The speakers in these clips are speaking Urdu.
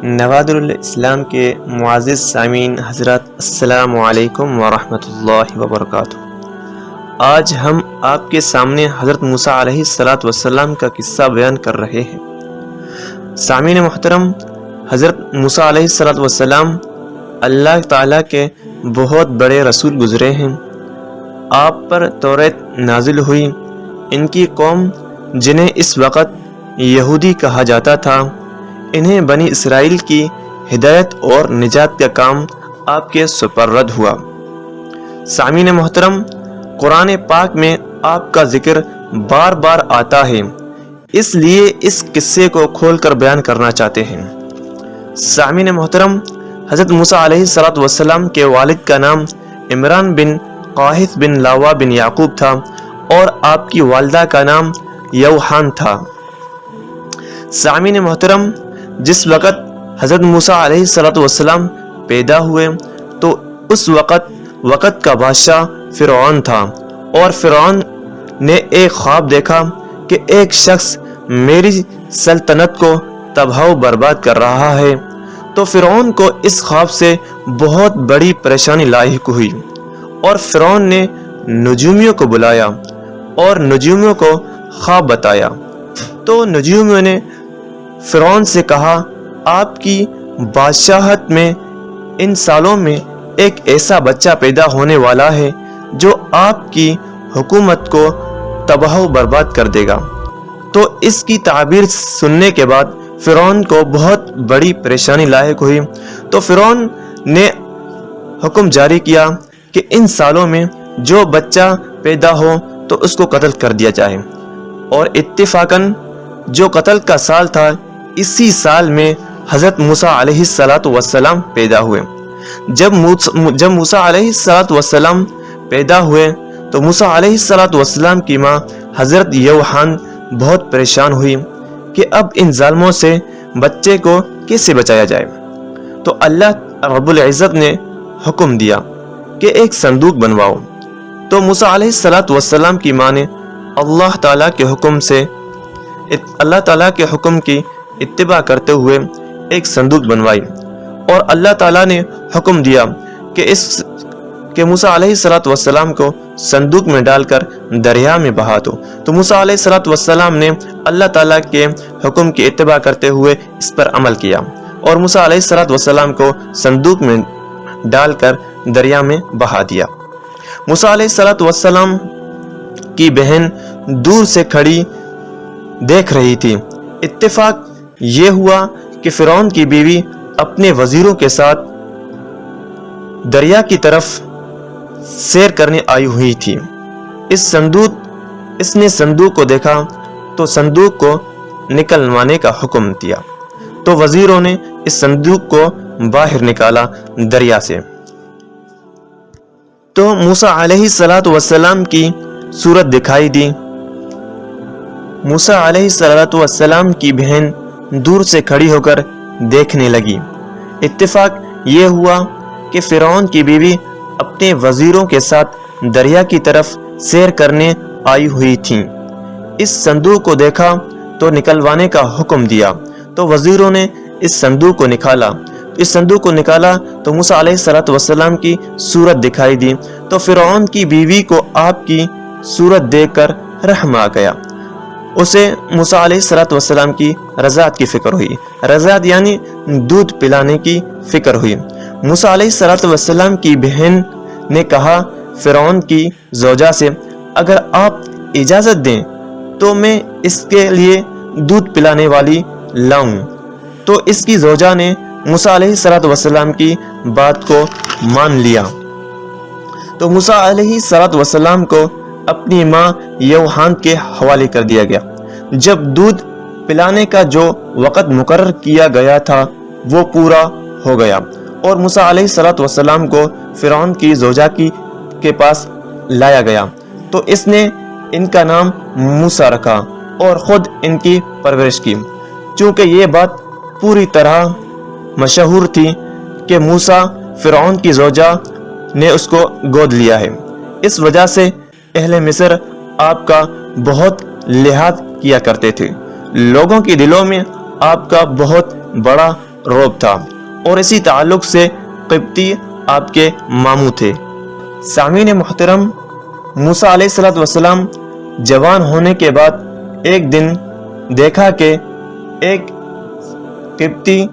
نوادر اسلام کے معزز سامعین حضرات، السلام علیکم ورحمۃ اللہ وبرکاتہ۔ آج ہم آپ کے سامنے حضرت موسیٰ علیہ السلام کا قصہ بیان کر رہے ہیں۔ سامعین محترم، حضرت موسیٰ علیہ السلام اللہ تعالیٰ کے بہت بڑے رسول گزرے ہیں۔ آپ پر توریت نازل ہوئی۔ ان کی قوم، جنہیں اس وقت یہودی کہا جاتا تھا، انہیں بنی اسرائیل کی ہدایت اور نجات کا کام آپ کے سپرد ہوا۔ سامعین محترم، قرآن پاک میں آپ کا ذکر بار بار آتا ہے، اس لیے اس قصے کو کھول کر بیان کرنا چاہتے ہیں۔ سامعین محترم، حضرت موسیٰ علیہ السلام کے والد کا نام عمران بن قاہث بن لاوا بن یعقوب تھا اور آپ کی والدہ کا نام یوحان تھا۔ سامعین محترم، جس وقت حضرت موسیٰ علیہ السلام پیدا ہوئے تو اس وقت کا بادشاہ فرعون تھا، اور فرعون نے ایک خواب دیکھا کہ ایک شخص میری سلطنت کو تباہ و برباد کر رہا ہے۔ تو فرعون کو اس خواب سے بہت بڑی پریشانی لاحق ہوئی، اور فرعون نے نجومیوں کو بلایا اور نجومیوں کو خواب بتایا۔ تو نجومیوں نے فرعون سے کہا، آپ کی بادشاہت میں ان سالوں میں ایک ایسا بچہ پیدا ہونے والا ہے جو آپ کی حکومت کو تباہ و برباد کر دے گا۔ تو اس کی تعبیر سننے کے بعد فرعون کو بہت بڑی پریشانی لاحق ہوئی۔ تو فرعون نے حکم جاری کیا کہ ان سالوں میں جو بچہ پیدا ہو تو اس کو قتل کر دیا جائے، اور اتفاقاً جو قتل کا سال تھا، اسی سال میں حضرت موسیٰ علیہ السلام پیدا ہوئے۔ جب موسیٰ علیہ السلام پیدا ہوئے تو موسیٰ علیہ السلام کی ماں حضرت یوحان بہت پریشان ہوئی کہ اب ان ظالموں سے بچے کو کیسے بچایا جائے۔ تو اللہ رب العزت نے حکم دیا کہ ایک صندوق بنواؤ۔ تو موسیٰ علیہ السلام کی ماں نے اللہ تعالیٰ کے حکم کی اتباع کرتے ہوئے ایک صندوق بنوائی، اور اللہ تعالیٰ نے حکم دیا کہ موسیٰ علیہ السلام کو صندوق میں ڈال کر دریا میں بہا دو۔ تو موسیٰ علیہ السلام نے اللہ تعالیٰ کے حکم کی اتباع کرتے ہوئے اس پر عمل کیا، اور موسیٰ علیہ السلام کو صندوق میں ڈال کر دریا میں بہا دیا۔ موسیٰ علیہ السلام کی بہن دور سے کھڑی دیکھ رہی تھی۔ اتفاق یہ ہوا کہ فرعون کی بیوی اپنے وزیروں کے ساتھ دریا کی طرف سیر کرنے آئی ہوئی تھی۔ اس نے صندوق کو دیکھا تو صندوق کو نکلوانے کا حکم دیا۔ تو وزیروں نے اس صندوق کو باہر نکالا دریا سے۔ تو موسیٰ علیہ السلام کی صورت دکھائی دی۔ موسیٰ علیہ السلام کی بہن دور سے کھڑی ہو کر دیکھنے لگی۔ اتفاق یہ ہوا کہ فرعون کی بیوی اپنے وزیروں کے ساتھ دریا کی طرف سیر کرنے آئی ہوئی تھیں۔ اس صندوق کو دیکھا تو نکلوانے کا حکم دیا۔ تو وزیروں نے اس صندوق کو نکالا تو موسیٰ علیہ السلام کی صورت دکھائی دی۔ تو فرعون کی بیوی کو آپ کی صورت دیکھ کر رحم آ گیا۔ اسے موسیٰ علیہ السلام کی رضاعت کی فکر ہوئی۔ رضاعت یعنی دودھ پلانے کی فکر ہوئی۔ موسیٰ علیہ السلام کی بہن نے کہا فرعون کی زوجہ سے، اگر آپ اجازت دیں تو میں اس کے لیے دودھ پلانے والی لاؤں۔ تو اس کی زوجہ نے موسیٰ علیہ السلام کی بات کو مان لیا۔ تو موسیٰ علیہ السلام کو اپنی ماں یوحان کے حوالے کر دیا گیا۔ جب دودھ پلانے کا جو وقت مقرر کیا گیا تھا وہ پورا ہو گیا، اور موسیٰ علیہ السلام کو فرعون کی زوجہ کے پاس لایا گیا۔ تو اس نے ان کا نام موسیٰ رکھا اور خود ان کی پرورش کی، چونکہ یہ بات پوری طرح مشہور تھی کہ موسیٰ فرعون کی زوجہ نے اس کو گود لیا ہے۔ اس وجہ سے اہل مصر آپ کا بہت لحاظ کیا کرتے تھے۔ لوگوں کے دلوں میں آپ کا بہت بڑا روب تھا اور اسی تعلق سے قبطی آپ کے ماموں تھے۔ سامعین محترم، موسیٰ علیہ السلام جوان ہونے کے بعد ایک دن دیکھا کہ ایک قبطی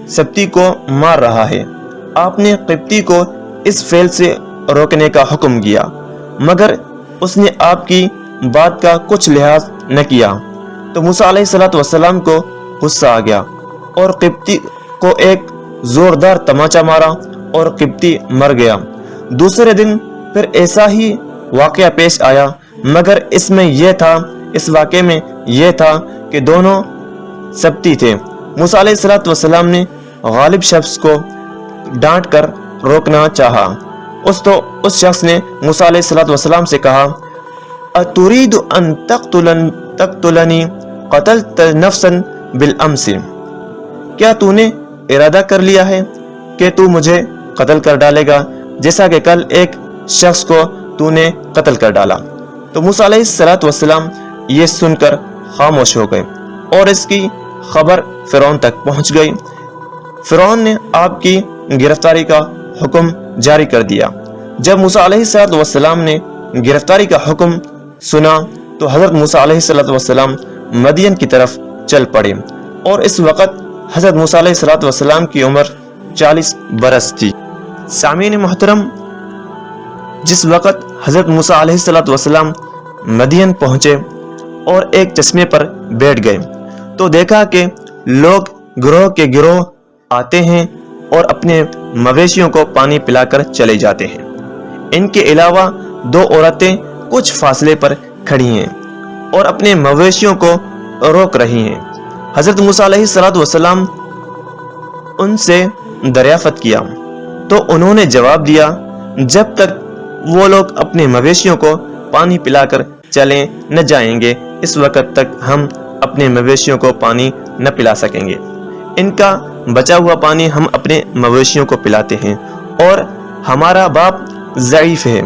سبتی کو مار رہا ہے۔ آپ نے قبطی کو اس فعل سے روکنے کا حکم کیا، مگر اس نے آپ کی بات کا کچھ لحاظ نہ کیا۔ تو موسیٰ علیہ السلام کو غصہ آ گیا اور قبطی کو ایک زوردار تماچا مارا اور قبطی مر گیا۔ دوسرے دن پھر ایسا ہی واقعہ پیش آیا، مگر اس واقعے میں یہ تھا کہ دونوں سبتی تھے۔ موسیٰ علیہ السلام نے غالب شخص کو ڈانٹ کر روکنا چاہا۔ اس شخص نے موسیٰ علیہ السلام سے کہا، اتريد ان تقتلنی قتلت نفسا بالامس، کیا تو نے ارادہ کر لیا ہے کہ تو مجھے قتل کر ڈالے گا جیسا کہ کل ایک شخص کو تو نے قتل کر ڈالا؟ تو موسیٰ علیہ السلام یہ سن کر خاموش ہو گئے اور اس کی خبر فرعون تک پہنچ گئی۔ فرعون نے آپ کی گرفتاری کا حکم جاری کر دیا۔ جب موسیٰ علیہ السلام نے گرفتاری کا حکم سنا تو حضرت موسیٰ علیہ السلام مدین کی طرف چل پڑے، اور اس وقت حضرت موسیٰ علیہ السلام کی عمر 40 برس تھی۔ سامعین محترم، جس وقت حضرت موسیٰ علیہ السلام مدین پہنچے اور ایک چشمے پر بیٹھ گئے تو دیکھا کہ لوگ گروہ کے گروہ آتے ہیں اور اپنے مویشیوں کو پانی پلا کر چلے جاتے ہیں۔ ان کے علاوہ 2 عورتیں کچھ فاصلے پر کھڑی ہیں اور اپنے مویشیوں کو روک رہی ہیں۔ حضرت موسیٰ علیہ السلام ان سے دریافت کیا تو انہوں نے جواب دیا، جب تک وہ لوگ اپنے مویشیوں کو پانی پلا کر چلیں نہ جائیں گے، اس وقت تک ہم اپنے مویشیوں کو پانی نہ پلا سکیں گے۔ ان کا بچا ہوا پانی ہم اپنے مویشیوں کو پلاتے ہیں، اور ہمارا باپ ضعیف ہے،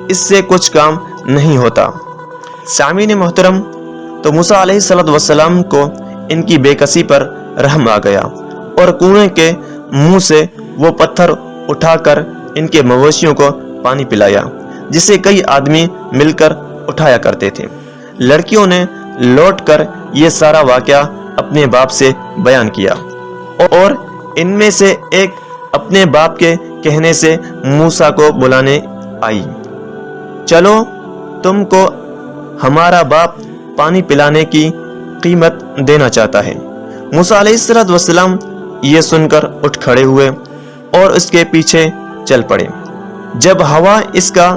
اس سے کچھ کام نہیں ہوتا۔ سامعین محترم، تو موسیٰ علیہ السلام کو ان کی بے کسی پر رحم آ گیا اور کنویں کے منہ سے وہ پتھر اٹھا کر ان کے مویشیوں کو پانی پلایا، جسے کئی آدمی مل کر اٹھایا کرتے تھے۔ لڑکیوں نے لوٹ کر یہ سارا واقعہ اپنے باپ سے بیان کیا، اور ان میں سے ایک اپنے باپ کے کہنے سے موسیٰ کو بلانے آئی، چلو تم کو ہمارا باپ پانی پلانے کی قیمت دینا چاہتا ہے۔ موسیٰ علیہ السلام یہ سن کر اٹھ کھڑے ہوئے اور اس کے پیچھے چل پڑے۔ جب ہوا اس کا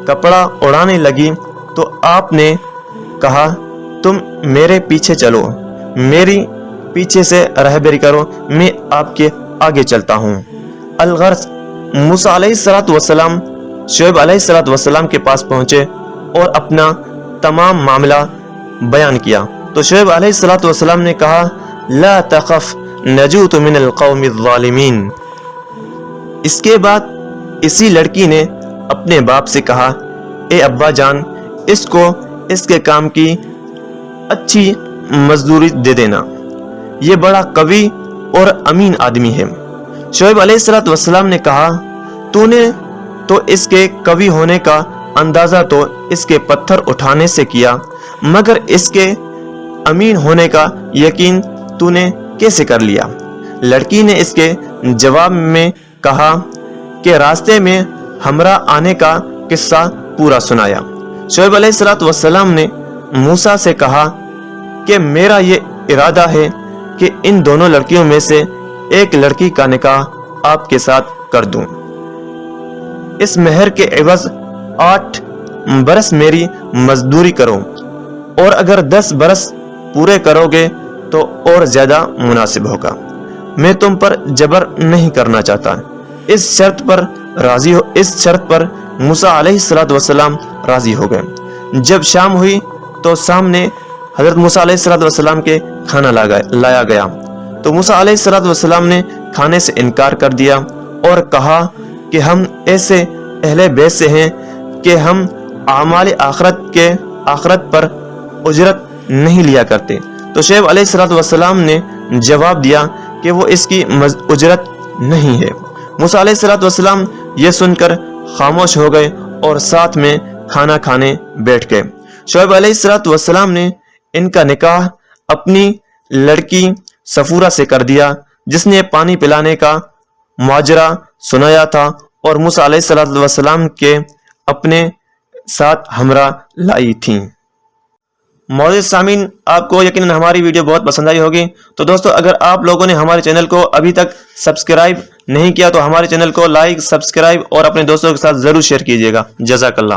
کپڑا اڑانے لگی تو آپ نے کہا، تم میرے پیچھے چلو، میری پیچھے سے رہبری کرو، میں آپ کے آگے چلتا ہوں۔ الغرض موسیٰ علیہ السلام شعیب علیہ السلام کے پاس پہنچے اور اپنا تمام معاملہ بیان کیا تو شعیب علیہ السلام نے کہا، لا تخف نجوت من القوم الظالمین۔ اس کے بعد اسی لڑکی نے اپنے باپ سے کہا، اے ابا جان، اس کو اس کے کام کی اچھی مزدوری دے دینا، یہ بڑا قوی اور امین آدمی ہے۔ شعیب علیہ السلام نے کہا، تو نے تو اس کے قوی ہونے کا اندازہ تو اس کے پتھر اٹھانے سے کیا، مگر اس کے امین ہونے کا یقین تو نے کیسے کر لیا؟ لڑکی نے اس کے جواب میں کہا کہ راستے میں ہمراہ آنے کا قصہ پورا سنایا۔ شعیب علیہ السلام نے موسیٰ سے کہا کہ میرا یہ ارادہ ہے کہ ان دونوں لڑکیوں میں سے ایک لڑکی کا نکاح آپ کے ساتھ کر دوں، اس مہر کے عوض 8 برس میری مزدوری کرو، اور اگر 10 برس پورے کرو گے تو اور زیادہ مناسب ہوگا۔ میں تم پر جبر نہیں کرنا چاہتا۔ اس شرط پر موسیٰ علیہ السلام راضی ہو گئے۔ جب شام ہوئی تو سامنے حضرت موسیٰ علیہ السلام کے کھانا لایا گیا تو موسیٰ علیہ السلام نے کھانے سے انکار کر دیا اور کہا کہ ہم ایسے اہل بیت سے ہیں کہ ہم اعمال آخرت پر اجرت نہیں لیا کرتے۔ تو شعیب علیہ السلام نے جواب دیا کہ وہ اس کی اجرت نہیں ہے۔ موسیٰ علیہ السلام یہ سن کر خاموش ہو گئے اور ساتھ میں کھانا کھانے بیٹھ گئے۔ شعیب علیہ السلام نے ان کا نکاح اپنی لڑکی صفورہ سے کر دیا، جس نے پانی پلانے کا ماجرا سنایا تھا اور موسیٰ علیہ السلام کے اپنے ساتھ ہمراہ لائی تھیں۔ معزز سامعین، آپ کو یقیناً ہماری ویڈیو بہت پسند آئی ہوگی۔ تو دوستو، اگر آپ لوگوں نے ہمارے چینل کو ابھی تک سبسکرائب نہیں کیا تو ہمارے چینل کو لائک، سبسکرائب اور اپنے دوستوں کے ساتھ ضرور شیئر کیجیے گا۔ جزاک اللہ۔